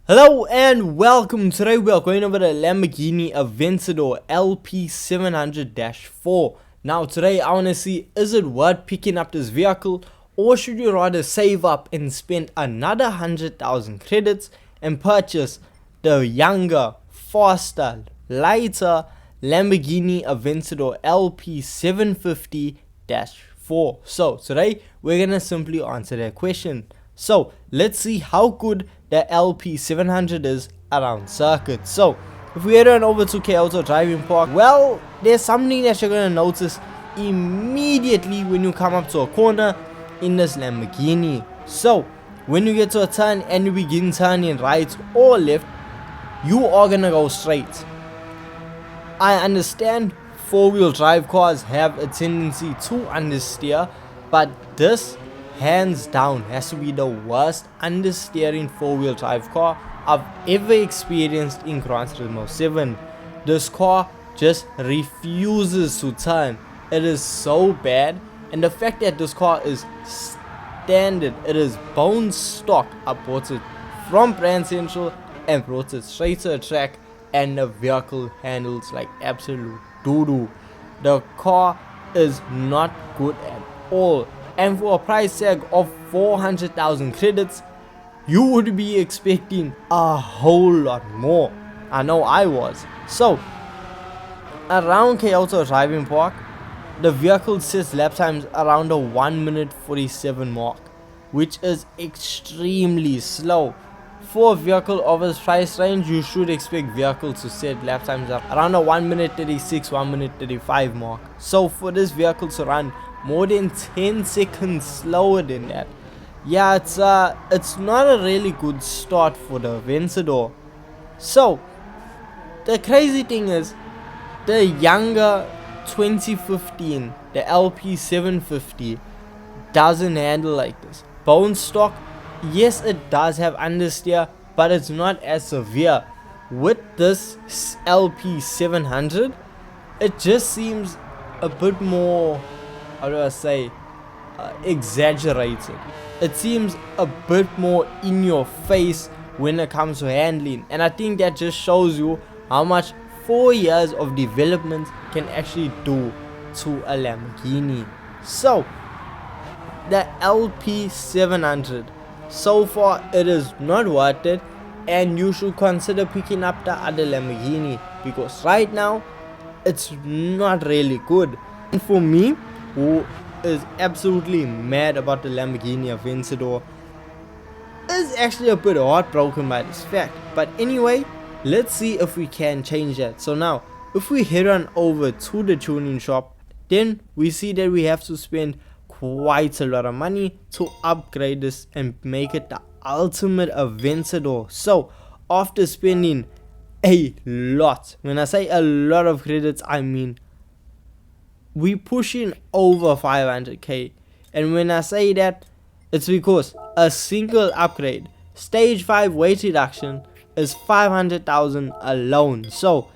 Hello and welcome. Today we are going over the Lamborghini Aventador LP750-4. Now today I want to see, is it worth picking up this vehicle, or should you rather save up and spend another 100,000 credits and purchase the younger, faster, lighter Lamborghini Aventador LP750-4. So today we're going to simply answer that question. So let's see how good the LP700 is around circuits. So if we head on over to Kyoto Driving Park, well, there's something that you're going to notice immediately when you come up to a corner in this Lamborghini. So when you get to a turn and you begin turning right or left, you are going to go straight. I understand four-wheel drive cars have a tendency to understeer, but this hands down has to be the worst understeering four-wheel drive car I've ever experienced in Gran Turismo 7. This car just refuses to turn. It is so bad, and the fact that this car is standard, it is bone stock. I bought it from Brand Central and brought it straight to the track, and the vehicle handles like absolute doo-doo. The car is not good at all. And for a price tag of 400,000 credits, you would be expecting a whole lot more. I know I was. So, around Kyoto Driving Park, the vehicle sets lap times around the 1 minute 47 mark, which is extremely slow. For a vehicle of its price range, you should expect vehicles to set lap times around the 1 minute 36, 1 minute 35 mark. So for this vehicle to run more than 10 seconds slower than that, yeah, it's not a really good start for the Aventador. So the crazy thing is, the younger 2015, the LP750, doesn't handle like this. Bone stock, yes, it does have understeer, but it's not as severe. With this LP700, it just seems a bit more, how do I say, exaggerated. It seems a bit more in your face when it comes to handling, and I think that just shows you how much 4 years of development can actually do to a Lamborghini. So the LP700, so far it is not worth it, and you should consider picking up the other Lamborghini, because right now it's not really good. And for me, who is absolutely mad about the Lamborghini Aventador, is actually a bit heartbroken by this fact. But anyway, let's see if we can change that. So now, if we head on over to the tuning shop, then we see that we have to spend quite a lot of money to upgrade this and make it the ultimate Aventador. So after spending a lot, when I say a lot of credits, I mean we pushing over 500k, and when I say that, it's because a single upgrade, stage 5 weight reduction, is 500,000 alone. So,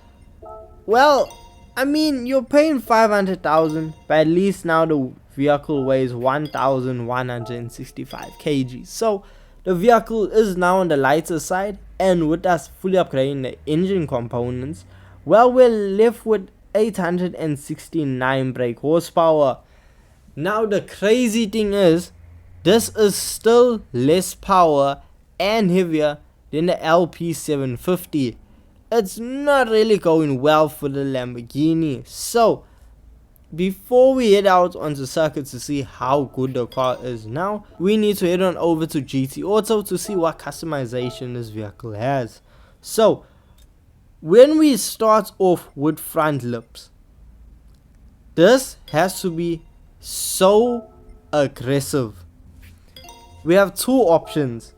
well, I mean, you're paying 500,000, but at least now the vehicle weighs 1,165 kg. So the vehicle is now on the lighter side, and with us fully upgrading the engine components, well, we're left with 869 brake horsepower. Now the crazy thing is, this is still less power and heavier than the LP750. It's not really going well for the Lamborghini. So before we head out onto circuits to see how good the car is now, we need to head on over to GT Auto to see what customization this vehicle has. So when we start off with front lips, this has to be so aggressive. We have two options,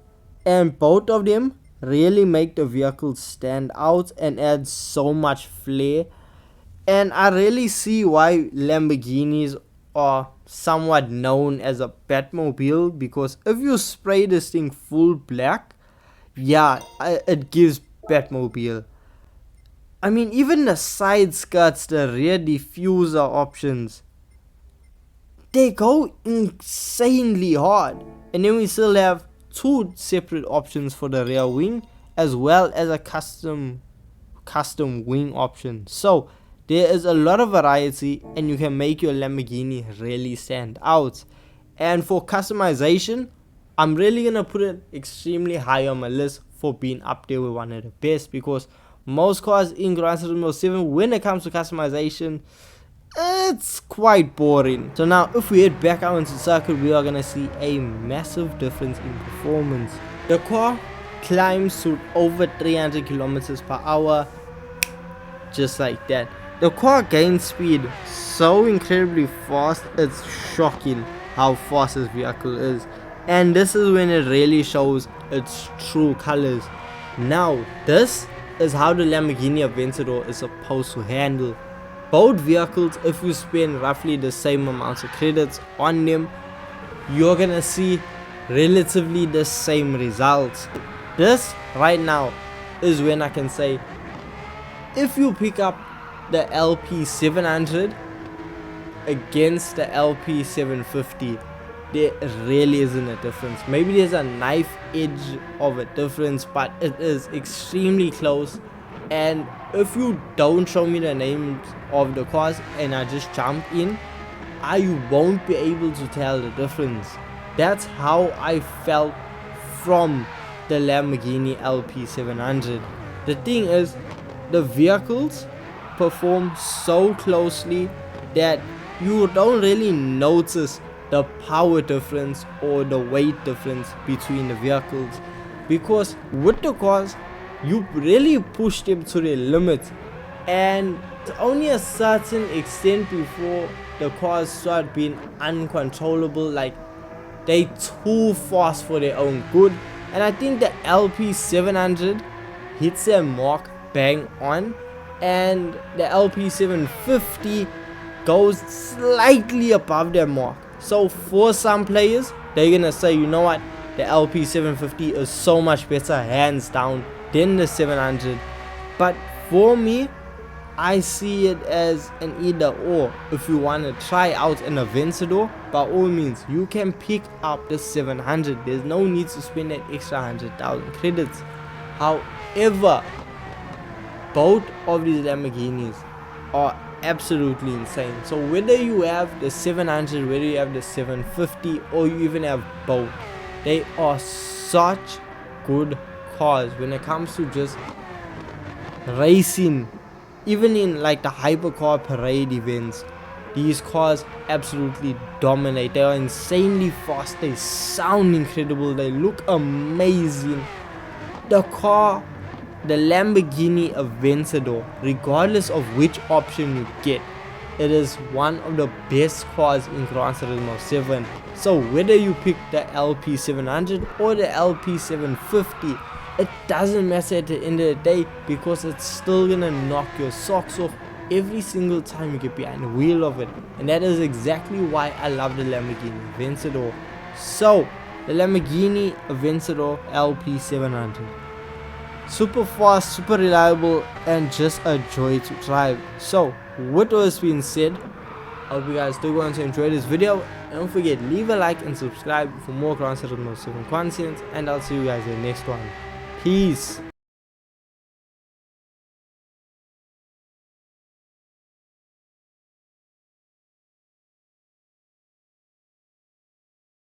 and both of them really make the vehicle stand out and add so much flair. And I really see why Lamborghinis are somewhat known as a Batmobile, because if you spray this thing full black, yeah, it gives Batmobile. I mean, even the side skirts, the rear diffuser options, they go insanely hard. And then we still have two separate options for the rear wing as well as a custom wing option. So there is a lot of variety and you can make your Lamborghini really stand out. And for customization, I'm really gonna put it extremely high on my list for being up there with one of the best, because most cars in Gran Turismo 7, when it comes to customization, it's quite boring. So now if we head back out into the circuit, we are gonna see a massive difference in performance. The car climbs to over 300 kilometers per hour, just like that. The car gains speed so incredibly fast, it's shocking how fast this vehicle is. And this is when it really shows its true colors. Now this is how the Lamborghini Aventador is supposed to handle. Both vehicles, if you spend roughly the same amounts of credits on them, you're gonna see relatively the same results. This right now is when I can say, if you pick up the LP700 against the LP750, there really isn't a difference. Maybe there's a knife edge of a difference, but it is extremely close. And if you don't show me the names of the cars and I just jump in, I won't be able to tell the difference. That's how I felt from the Lamborghini LP700. The thing is, the vehicles perform so closely that you don't really notice the power difference or the weight difference between the vehicles, because with the cars you really push them to their limits, and to only a certain extent before the cars start being uncontrollable, like they too fast for their own good. And I think the LP700 hits their mark bang on, and the LP750 goes slightly above their mark. So for some players, they're gonna say, you know what, the LP750 is so much better hands down than the 700. But for me, I see it as an either or. If you want to try out an Aventador, by all means you can pick up the 700. There's no need to spend that extra 100,000 credits. However, both of these Lamborghinis are absolutely insane. So whether you have the 700, whether you have the 750, or you even have both, they are such good cars when it comes to just racing. Even in like the hypercar parade events, these cars absolutely dominate. They are insanely fast, they sound incredible, they look amazing. The car, the Lamborghini Aventador, regardless of which option you get, it is one of the best cars in Gran Turismo 7. So whether you pick the LP700 or the LP750, it doesn't matter at the end of the day, because it's still gonna knock your socks off every single time you get behind the wheel of it. And that is exactly why I love the Lamborghini Aventador. So the Lamborghini Aventador LP700, super fast, super reliable, and just a joy to drive. So with all this being said, I hope you guys do want to enjoy this video, and don't forget, leave a like and subscribe for more Gran Turismo 7 content, and I'll see you guys in the next one. Peace.